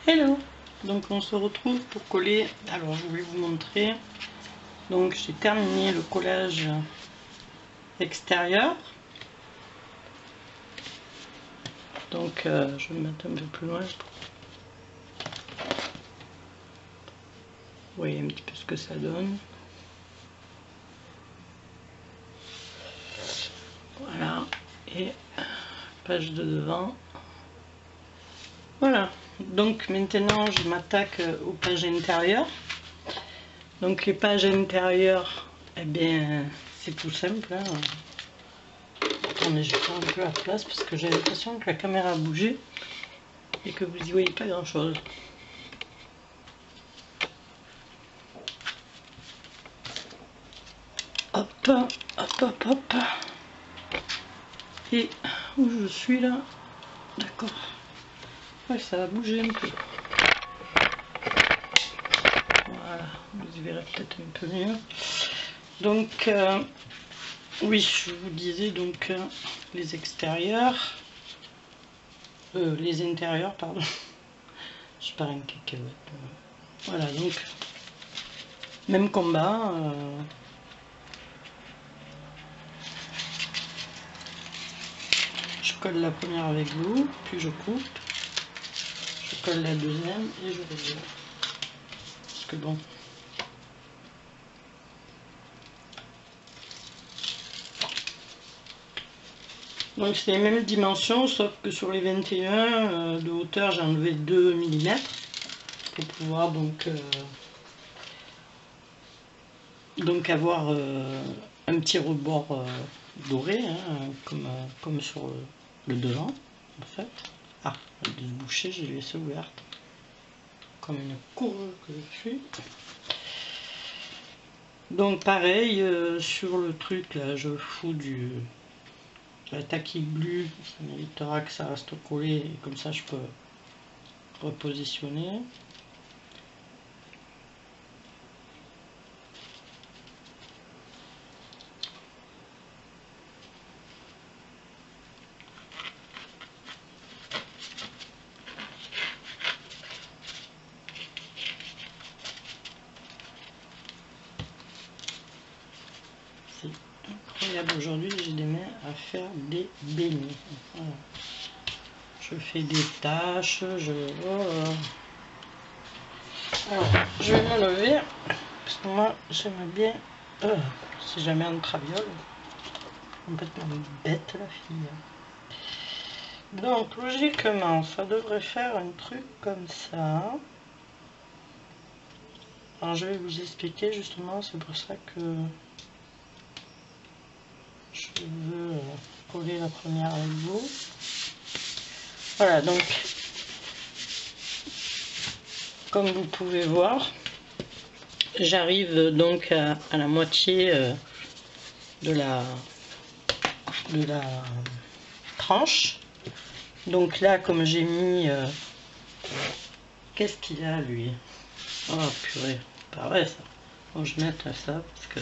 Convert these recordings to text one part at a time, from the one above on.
Hello, donc on se retrouve pour coller. Alors je voulais vous montrer, donc j'ai terminé le collage extérieur, donc je vais me mettre un peu plus loin, je trouve. Vous voyez un petit peu ce que ça donne. Voilà, et page de devant. Voilà, donc maintenant je m'attaque aux pages intérieures. Donc les pages intérieures, eh bien c'est tout simple, hein. Attendez, je vais faire un peu la place parce que j'ai l'impression que la caméra a bougé et que vous n'y voyez pas grand chose. Hop, hop, hop, hop. Et où je suis là, d'accord. Ouais, ça va bouger un peu. Voilà, vous y verrez peut-être un peu mieux. Donc, oui, je vous disais donc les extérieurs, les intérieurs, pardon. Je pars une cacahuète. Voilà, donc même combat. Je colle la première avec vous, puis je coupe. Je colle la deuxième et je reviens. Parce que bon. Donc c'est les mêmes dimensions, sauf que sur les 21 de hauteur, j'ai enlevé 2 mm pour pouvoir donc avoir un petit rebord doré, hein, comme sur le devant, en fait. Ah, elle est bouchée, j'ai laissé ouverte, comme une courge que je suis. Donc pareil, sur le truc là, je fous la tacky glue, ça m'évitera que ça reste collé, et comme ça je peux repositionner. C'est incroyable, aujourd'hui j'ai des mains à faire des beignets. Voilà. Je fais des tâches, Alors, je vais me lever, parce que moi j'aime bien, si jamais un traviole, complètement bête la fille. Donc logiquement, ça devrait faire un truc comme ça. Alors je vais vous expliquer justement, c'est pour ça que je veux coller la première avec vous. Voilà, donc comme vous pouvez voir, j'arrive donc à la moitié de la tranche. Donc là, comme j'ai mis, qu'est-ce qu'il a lui? Oh purée, pas vrai ça. Bon, je vais mettre ça parce que.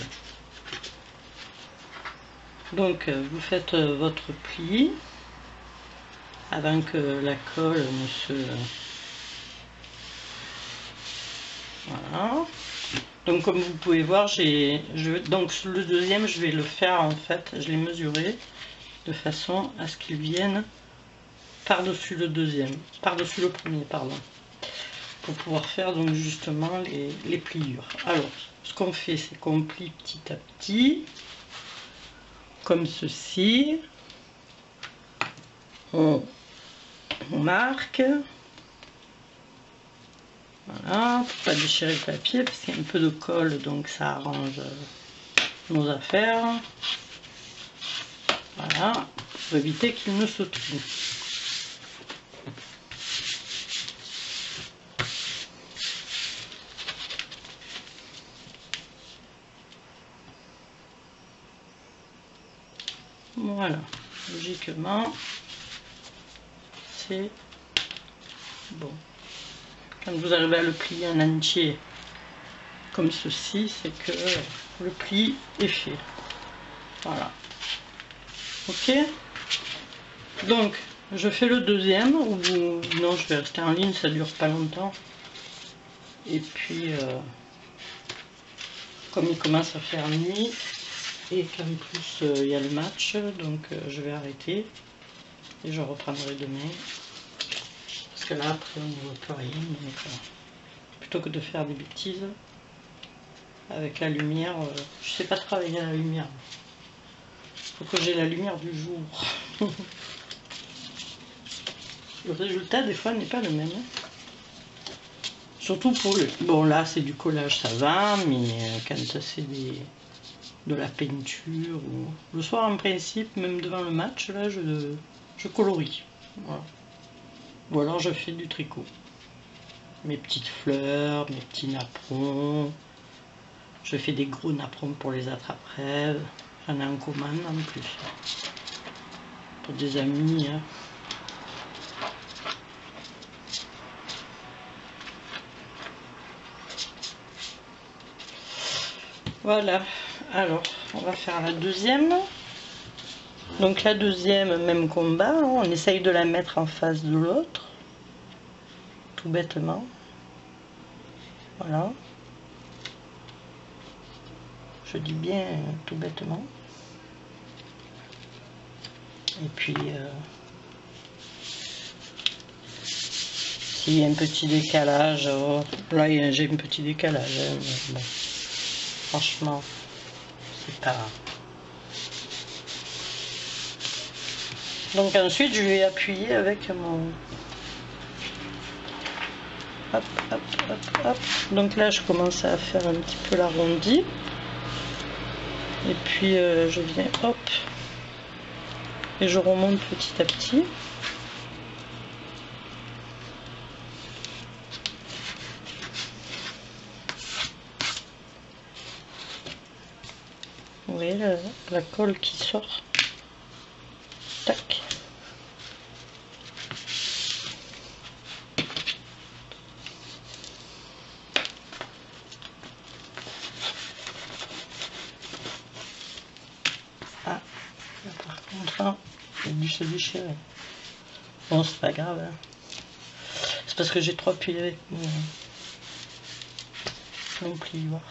Donc vous faites votre pli avant que la colle ne se. Voilà. Donc comme vous pouvez voir, donc le deuxième, je vais le faire en fait, je l'ai mesuré de façon à ce qu'il vienne par-dessus le deuxième, par-dessus le premier, pardon, pour pouvoir faire donc justement les pliures. Alors, ce qu'on fait, c'est qu'on plie petit à petit, comme ceci. On marque. Voilà, pour pas déchirer le papier, parce qu'il y a un peu de colle, donc ça arrange nos affaires. Voilà, pour éviter qu'il ne se trouve. Voilà, logiquement, c'est bon. Quand vous arrivez à le plier en entier, comme ceci, c'est que le pli est fait. Voilà. Ok. Donc, Je fais le deuxième, ou non, je vais rester en ligne, ça dure pas longtemps. Et puis, comme il commence à faire nuit, et qu'en plus il y a le match, donc je vais arrêter. Et je reprendrai demain. Parce que là, après, on ne voit plus rien. Donc, plutôt que de faire des bêtises, avec la lumière, je sais pas travailler à la lumière. Il faut que j'ai la lumière du jour. Le résultat, des fois, n'est pas le même. Surtout pour le... Bon, là, c'est du collage, ça va, mais quand c'est de la peinture, ou... Le soir, en principe, même devant le match, là, je colorie. Voilà. Ou alors, je fais du tricot. Mes petites fleurs, mes petits napperons. Je fais des gros napperons pour les attrape-rêves. J'en ai en commande, en plus. Pour des amis, hein. Voilà, alors on va faire la deuxième. Donc la deuxième, même combat, hein. On essaye de la mettre en face de l'autre, tout bêtement. Voilà. Je dis bien tout bêtement. Et puis, s'il y a un petit décalage, oh, là j'ai un petit décalage, hein, mais bon. Franchement, c'est pas... Donc ensuite, je vais appuyer avec mon... Hop, hop, hop, hop. Donc là, je commence à faire un petit peu l'arrondi. Et puis, je viens, hop. Et je remonte petit à petit. Vous voyez la colle qui sort. Tac. Ah, là, par contre, hein, il a dû se déchirer. Bon, c'est pas grave. Hein. C'est parce que j'ai trop appuyé avec mon plioir.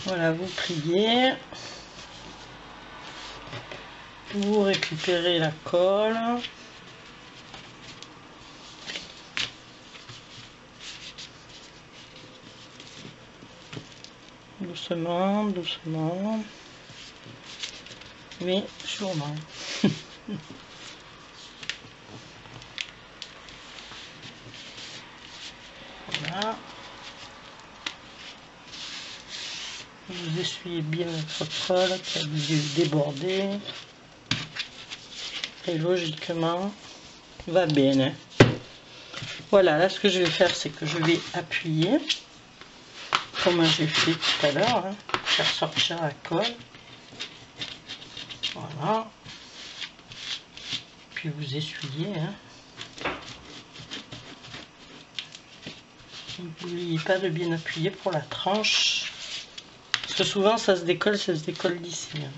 Voilà, vous pliez. Vous récupérez la colle. Doucement, doucement. Mais sûrement. Voilà. Vous essuyez bien votre colle qui a dû déborder. Et logiquement, va bien. Voilà, là ce que je vais faire, c'est que je vais appuyer, comme j'ai fait tout à l'heure, hein, pour faire sortir la colle. Voilà. Puis vous essuyez. Hein. N'oubliez pas de bien appuyer pour la tranche. Parce que souvent ça se décolle d'ici. Hein.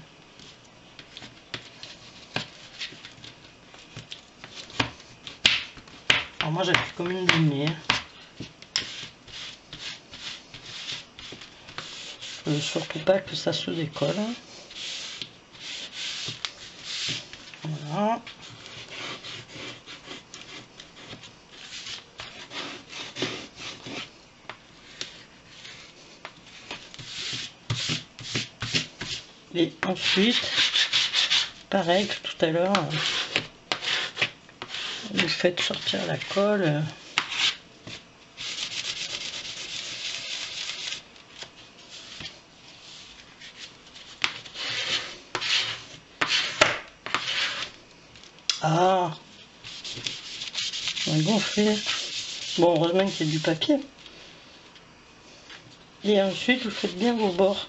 Alors moi j'appuie comme une dînée. Surtout pas que ça se décolle. Voilà. Et ensuite, pareil que tout à l'heure, vous faites sortir la colle. Ah, on a gonflé. Bon, heureusement qu'il y a du papier. Et ensuite, vous faites bien vos bords.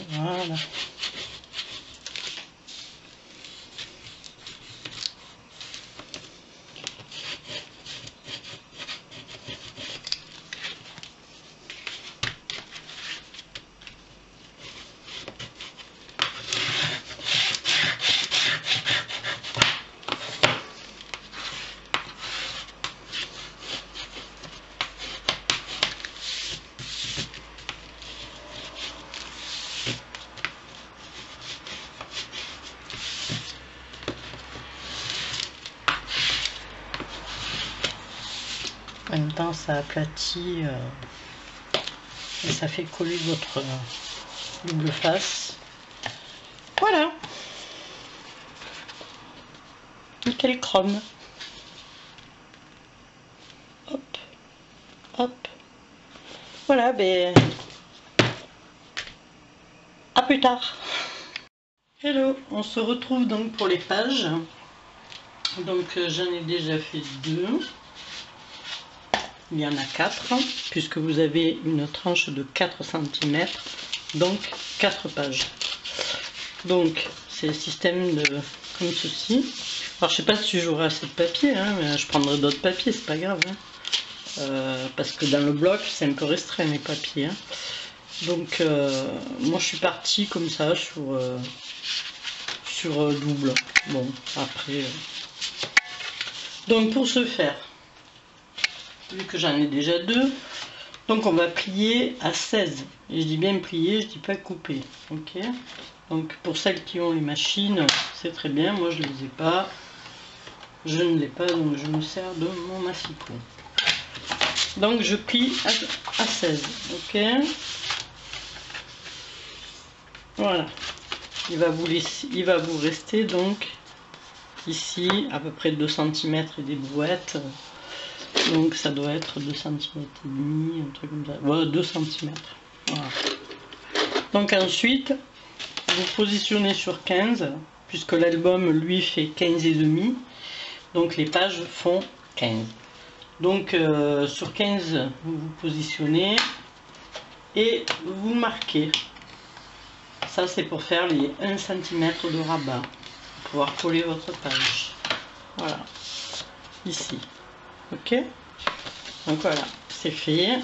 Voilà. En même temps, ça aplatit et ça fait coller votre double face. Voilà. Nickel chrome. Hop, hop. Voilà, ben à plus tard. Hello, on se retrouve donc pour les pages. Donc j'en ai déjà fait 2. Il y en a 4, puisque vous avez une tranche de 4 cm, donc 4 pages. Donc c'est le système de comme ceci. Alors je sais pas si j'aurai assez de papier, hein, mais je prendrai d'autres papiers, c'est pas grave. Hein. Parce que dans le bloc c'est un peu restreint les papiers. Hein. Donc moi je suis partie comme ça sur double. Bon après. Donc pour ce faire, vu que j'en ai déjà 2, donc on va plier à 16. Et je dis bien plier, je dis pas couper. Ok. Donc pour celles qui ont les machines, c'est très bien. Moi je ne les ai pas. Je ne l'ai pas, donc je me sers de mon massicot. Donc je plie à 16. Ok. Voilà. Il va vous rester donc ici à peu près 2 cm et des brouettes. Donc ça doit être 2 cm et demi, un truc comme ça. Voilà, 2 cm. Voilà. Donc ensuite, vous positionnez sur 15, puisque l'album lui fait 15 et demi. Donc les pages font 15. Donc sur 15, vous vous positionnez et vous marquez. Ça c'est pour faire les 1 cm de rabat. Pour pouvoir coller votre page. Voilà. Ici. Ok. Donc voilà, c'est fait.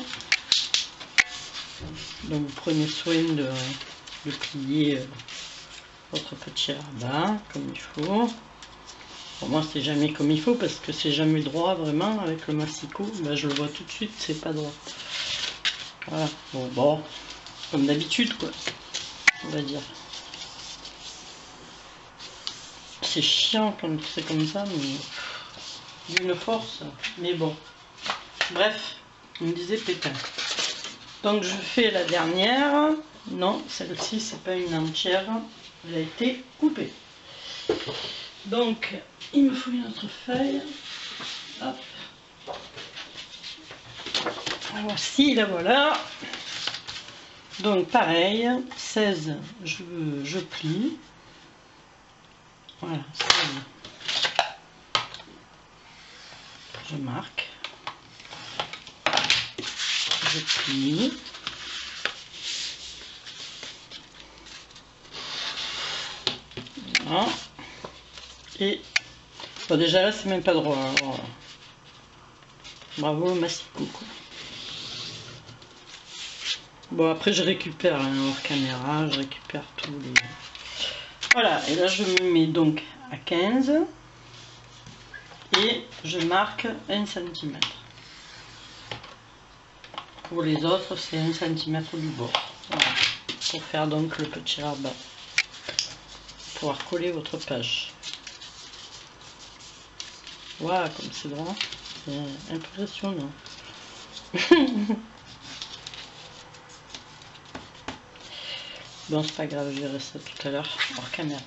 Donc vous prenez soin de plier votre petit rabat comme il faut. Pour moi c'est jamais comme il faut parce que c'est jamais droit vraiment avec le massicot. Ben, je le vois tout de suite, c'est pas droit. Voilà, bon, comme d'habitude quoi, on va dire. C'est chiant quand c'est comme ça, mais d'une force, mais bon. Bref, on me disait pétain. Donc je fais la dernière. Non, celle-ci c'est pas une entière, elle a été coupée. Donc il me faut une autre feuille. Hop. Voici, la voilà. Donc pareil, 16, je plie. Voilà, 16. Je marque. Je plie. Voilà. Et bon, déjà là c'est même pas droit. Alors, bravo le massicot quoi. Bon après je récupère hors caméra, je récupère tous les. Voilà, et là je me mets donc à 15 et je marque 1 cm. Pour les autres c'est 1 cm du bord. Voilà. Pour faire donc le petit rabat. Pour pouvoir coller votre page. Voilà, comme c'est droit, c'est impressionnant. Bon, c'est pas grave, je verrai ça tout à l'heure hors caméra.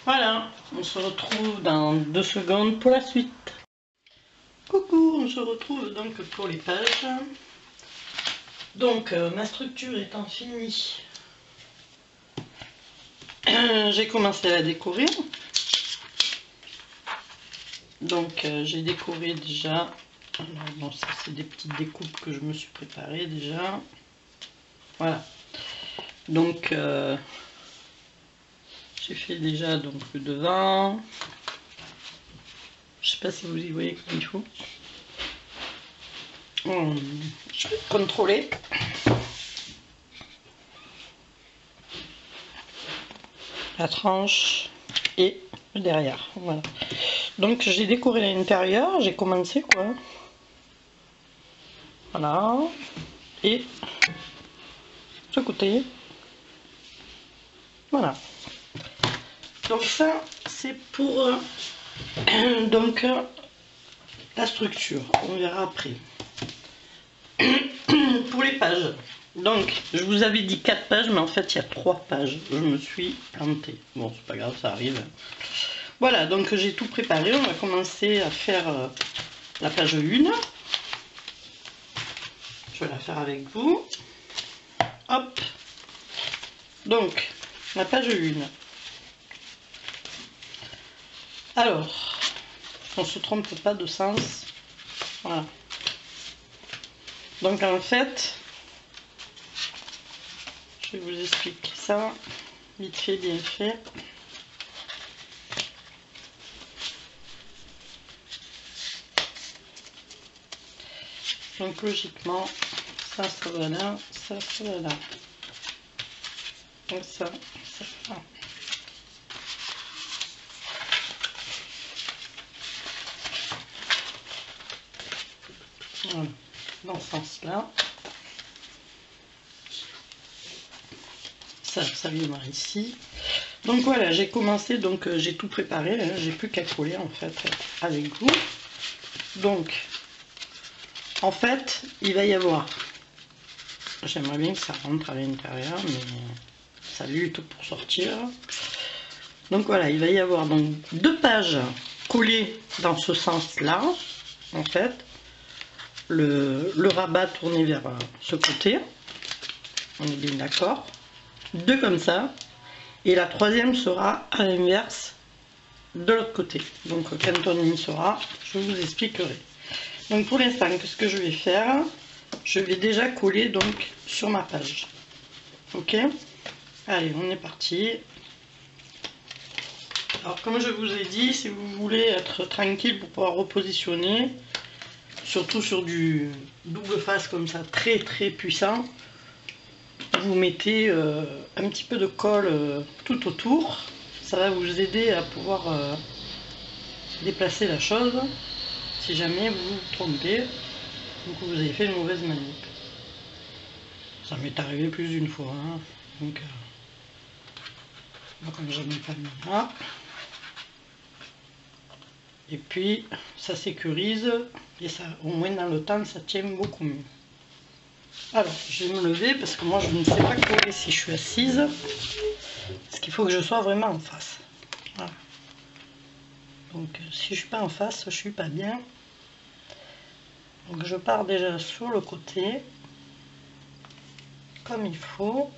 Voilà, on se retrouve dans 2 secondes pour la suite. Coucou, on se retrouve donc pour les pages. Donc, ma structure étant finie, j'ai commencé à la décorer. Donc j'ai décoré déjà. Alors bon, ça c'est des petites découpes que je me suis préparées déjà. Voilà. Donc j'ai fait déjà donc le devant. Je sais pas si vous y voyez comme il faut. Je vais contrôler. La tranche et le derrière. Voilà. Donc j'ai décoré l'intérieur, j'ai commencé quoi. Voilà. Et ce côté. Voilà. Donc ça c'est pour donc la structure, on verra après. Pour les pages, donc je vous avais dit 4 pages, mais en fait il y a 3 pages. Je me suis plantée. Bon, c'est pas grave, ça arrive. Voilà, donc j'ai tout préparé. On va commencer à faire la page 1. Je vais la faire avec vous. Hop. Donc, la page 1. Alors, on ne se trompe pas de sens. Voilà. Donc en fait, je vais vous expliquer ça, vite fait, bien fait. Donc logiquement, ça va là, ça va là. Donc ça va. Voilà, dans ce sens-là. Ça viendra ici. Donc voilà, j'ai commencé, donc j'ai tout préparé, hein, j'ai plus qu'à coller en fait avec vous. Donc, en fait, il va y avoir, j'aimerais bien que ça rentre à l'intérieur, mais ça lutte pour sortir. Donc voilà, il va y avoir donc 2 pages collées dans ce sens-là, en fait. Le rabat tourné vers ce côté, on est bien d'accord. 2 comme ça, et la 3e sera à l'inverse de l'autre côté. Donc quand on y sera, je vous expliquerai. Donc pour l'instant, qu'est-ce que je vais faire? Je vais déjà coller donc sur ma page. Ok, allez, on est parti. Alors comme je vous ai dit, si vous voulez être tranquille pour pouvoir repositionner, surtout sur du double face comme ça, très très puissant, vous mettez un petit peu de colle tout autour. Ça va vous aider à pouvoir déplacer la chose si jamais vous vous trompez ou que vous avez fait une mauvaise manip. Ça m'est arrivé plus d'une fois, hein. Donc comme j'en ai pas mis là. Et puis ça sécurise et ça, au moins dans le temps, ça tient beaucoup mieux. Alors, je vais me lever parce que moi je ne sais pas coller si je suis assise. Parce qu'il faut que je sois vraiment en face. Voilà. Donc si je ne suis pas en face, je ne suis pas bien. Donc je pars déjà sur le côté. Comme il faut.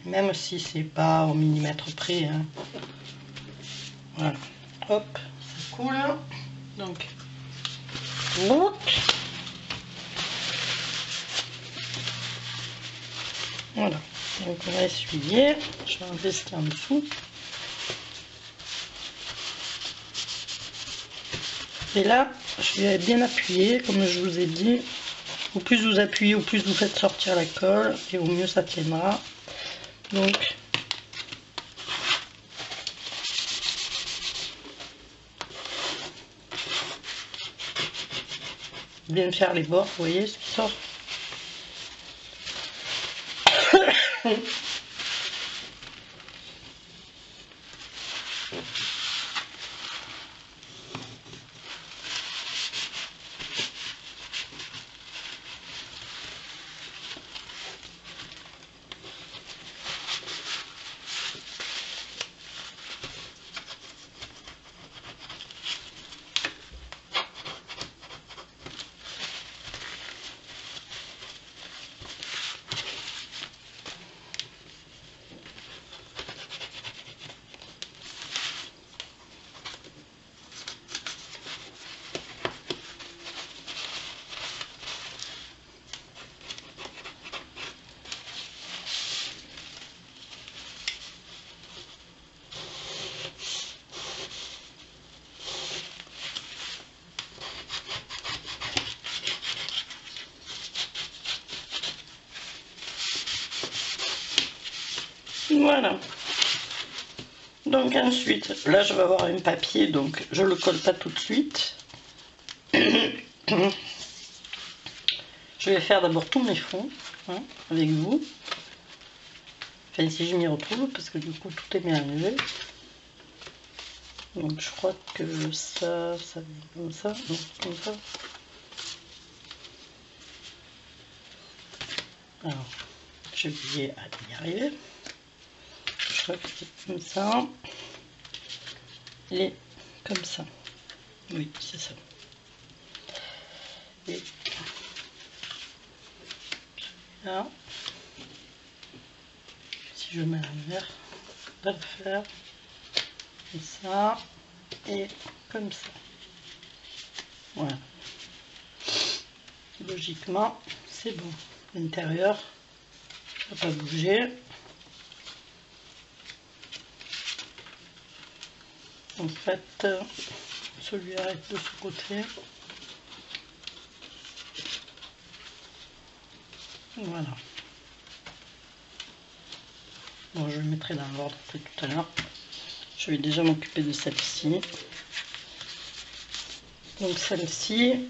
Même si c'est pas au millimètre près. Hein. Voilà. Hop, ça coule. Donc, voilà. Donc on va essuyer. Je vais enlever ce qu'il y a en dessous. Et là, je vais bien appuyer, comme je vous ai dit. Au plus vous appuyez, au plus vous faites sortir la colle, et au mieux ça tiendra. Donc, bien faire les bords, vous voyez ce qui sort. Voilà. Donc ensuite, là je vais avoir un papier, donc je le colle pas tout de suite. Je vais faire d'abord tous mes fonds, hein, avec vous. Enfin si je m'y retrouve, parce que du coup tout est mélangé. Donc je crois que ça vient comme ça, non, comme ça. Alors, j'ai oublié à y arriver. Je crois que c'est comme ça. Et comme ça. Oui, c'est ça. Et là, si je mets l'envers, on va le faire comme ça et comme ça. Voilà. Logiquement, c'est bon. L'intérieur ne va pas bouger. En fait, celui-là est de ce côté. Voilà. Bon, je le mettrai dans l'ordre que tout à l'heure. Je vais déjà m'occuper de celle-ci. Donc celle-ci,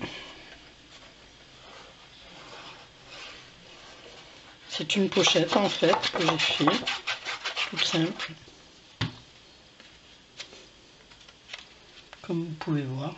c'est une pochette en fait que j'ai fait, toute simple, comme vous pouvez voir.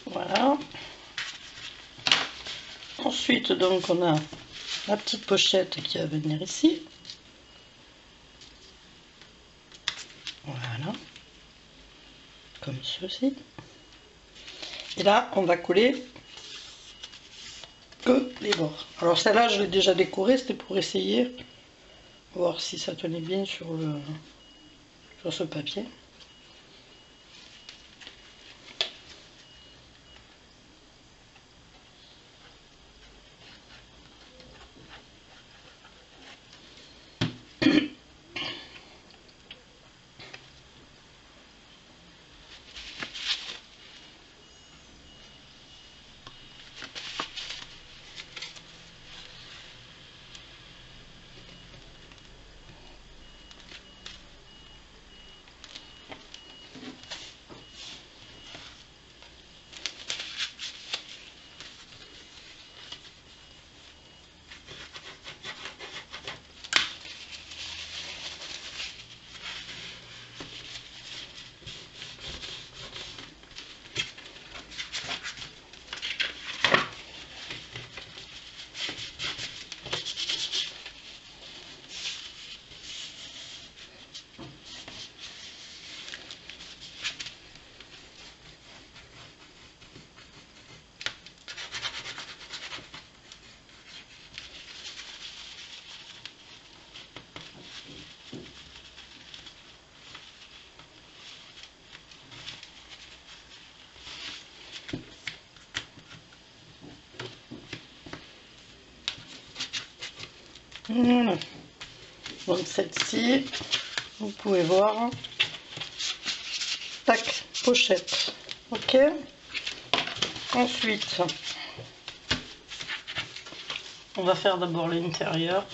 Voilà. Ensuite, donc, on a la petite pochette qui va venir ici. Voilà. Comme ceci. Et là, on va coller que les bords. Alors celle-là, je l'ai déjà décorée, c'était pour essayer, voir si ça tenait bien sur ce papier. Voilà. Donc celle-ci, vous pouvez voir, tac, pochette, ok. Ensuite, on va faire d'abord l'intérieur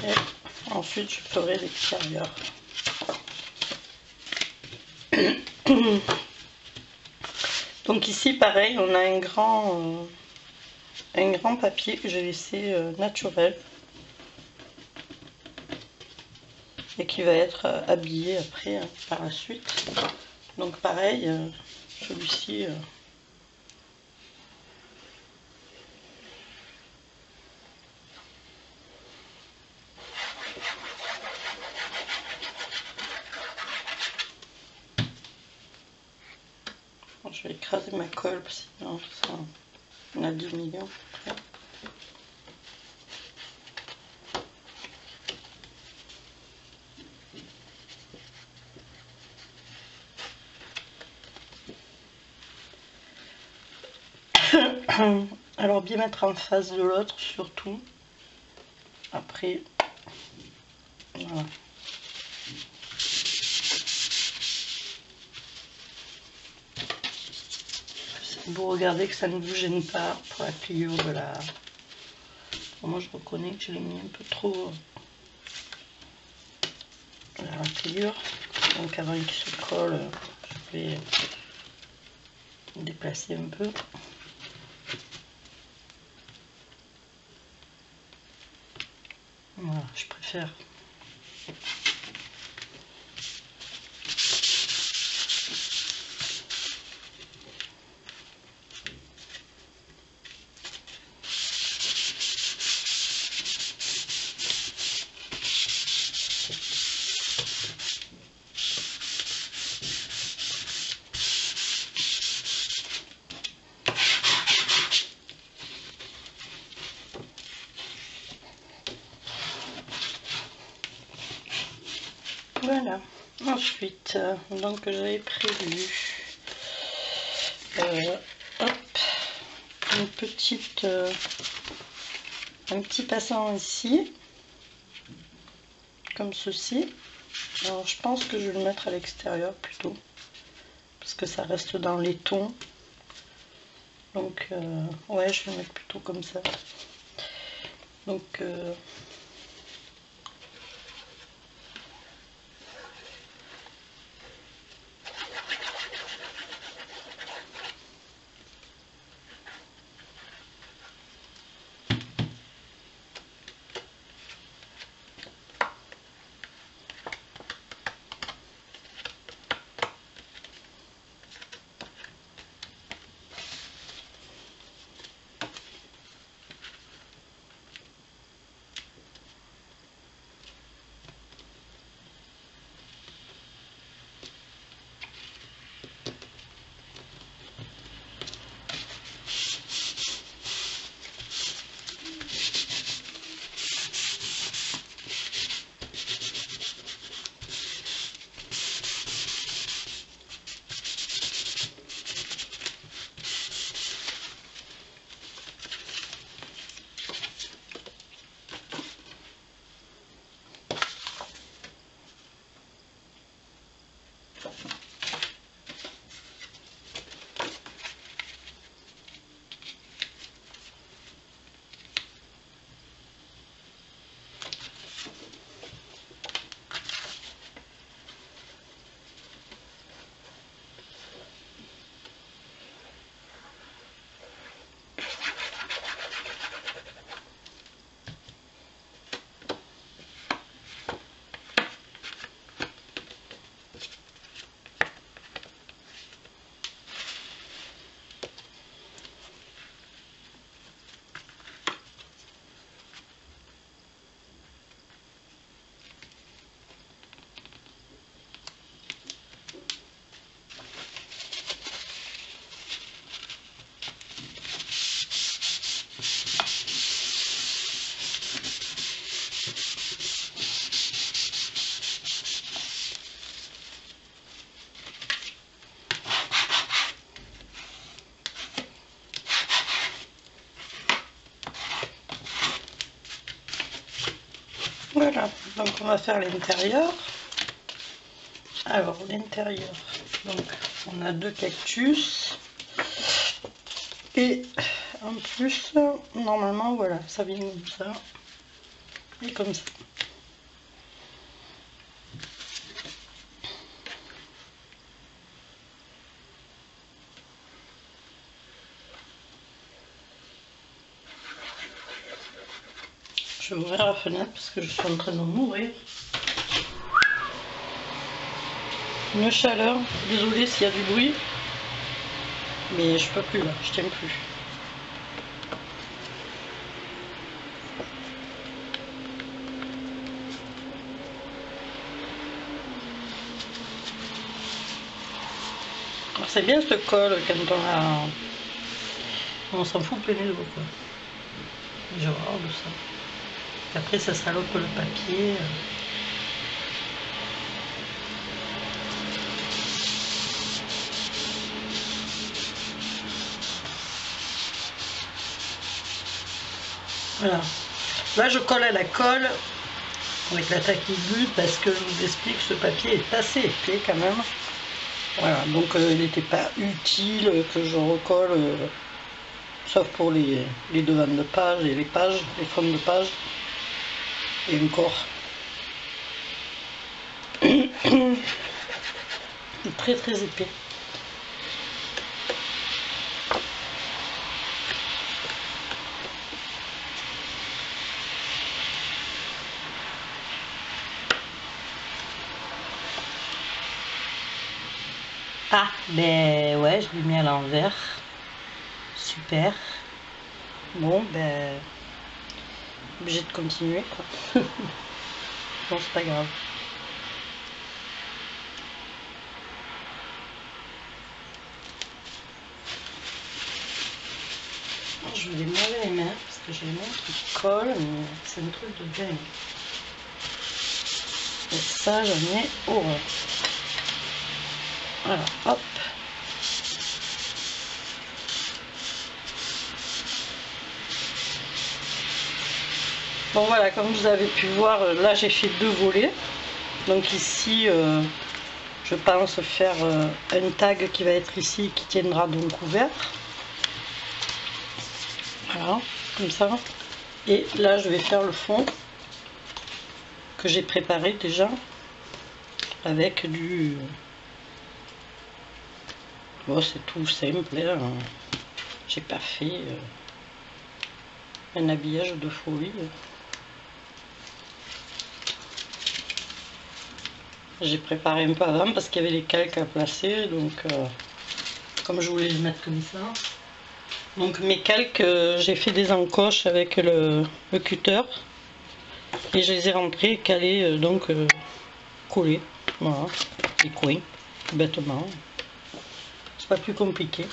et ensuite je ferai l'extérieur. Donc ici pareil, on a un grand papier que j'ai laissé naturel et qui va être habillé après par la suite. Donc pareil, celui-ci je vais écraser ma colle, sinon ça, on a 10 millions. Alors bien mettre en face de l'autre surtout. Après, voilà. Vous regardez que ça ne vous gêne pas pour la pliure de la... Bon, moi je reconnais que je l'ai mis un peu trop la pliure. Donc avant qu'il se colle, je vais déplacer un peu. Voilà, je préfère. Voilà. Ensuite, donc j'avais prévu hop, une petite un petit passant ici, comme ceci. Alors je pense que je vais le mettre à l'extérieur plutôt, parce que ça reste dans les tons. Donc ouais, je vais le mettre plutôt comme ça. Donc voilà, donc on va faire l'intérieur. Alors l'intérieur, donc on a 2 cactus et en plus normalement voilà, ça vient comme ça et comme ça. Je vais ouvrir la fenêtre parce que je suis en train de mourir. Une chaleur, désolée s'il y a du bruit, mais je peux plus là, je tiens plus. Alors c'est bien ce col quand on s'en fout plein les dos quoi. J'ai horreur de ça. Et après ça salope le papier. Voilà. Là je colle à la colle avec la taquibute parce que je vous explique ce papier est assez épais quand même. Voilà, donc il n'était pas utile que je recolle, sauf pour les devants de page et les pages, les fonds de page. Et encore. Très très épais. Ah, ben ouais, je l'ai mis à l'envers. Super. Bon, ben, obligé de continuer quoi. Bon, c'est pas grave. Je vais me laver les mains parce que j'ai les mains qui collent, mais c'est un truc de dingue. Et ça, j'en ai horreur. Alors, hop. Bon voilà, comme vous avez pu voir, là j'ai fait 2 volets. Donc ici, je pense faire un tag qui va être ici, qui tiendra donc ouvert. Voilà, comme ça. Et là, je vais faire le fond que j'ai préparé déjà avec du... Bon, c'est tout simple, hein. J'ai pas fait un habillage de folie. J'ai préparé un peu avant parce qu'il y avait les calques à placer, donc comme je voulais les mettre comme ça. Donc mes calques, j'ai fait des encoches avec le cutter et je les ai rentrés, calés, donc collés, voilà, les coins, bêtement. C'est pas plus compliqué.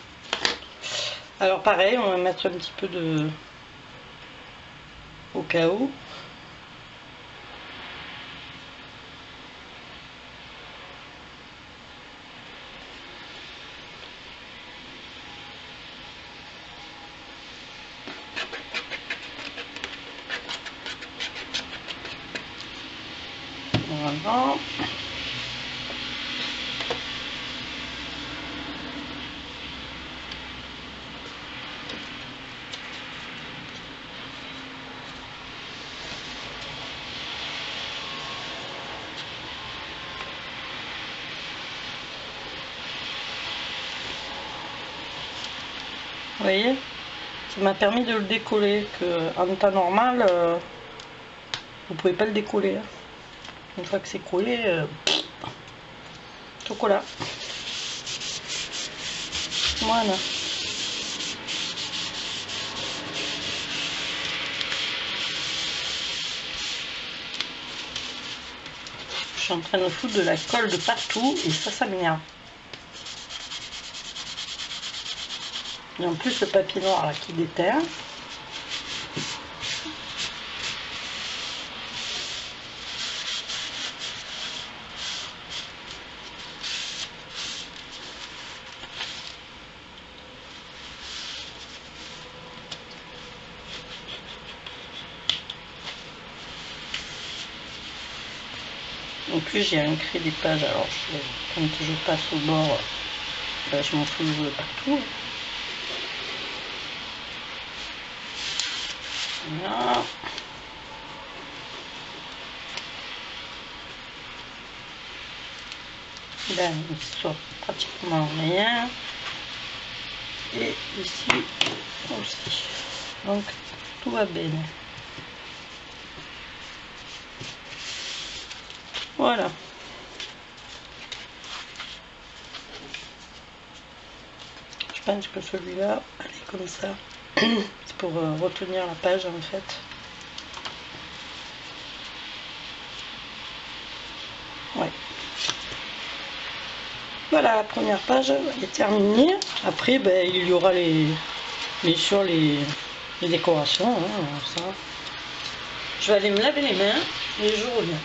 Alors pareil, on va mettre un petit peu de au cas où. Voilà. Vous voyez, ça m'a permis de le décoller, que en temps normal, vous pouvez pas le décoller. Hein. Une fois que c'est collé, chocolat. Voilà. Je suis en train de foutre de la colle de partout et ça m'énerve. Et en plus le papier noir là qui déterre. En plus j'ai ancré des pages, alors quand je passe au bord, je m'en fous de partout. Voilà. Là il sort pratiquement rien. Et ici aussi. Donc tout va bien. Voilà. Je pense que celui-là, allez comme ça. C'est pour retenir la page en fait. Ouais. Voilà, la première page est terminée. Après, ben, il y aura bien sûr les décorations. Hein, ça. Je vais aller me laver les mains et je reviens.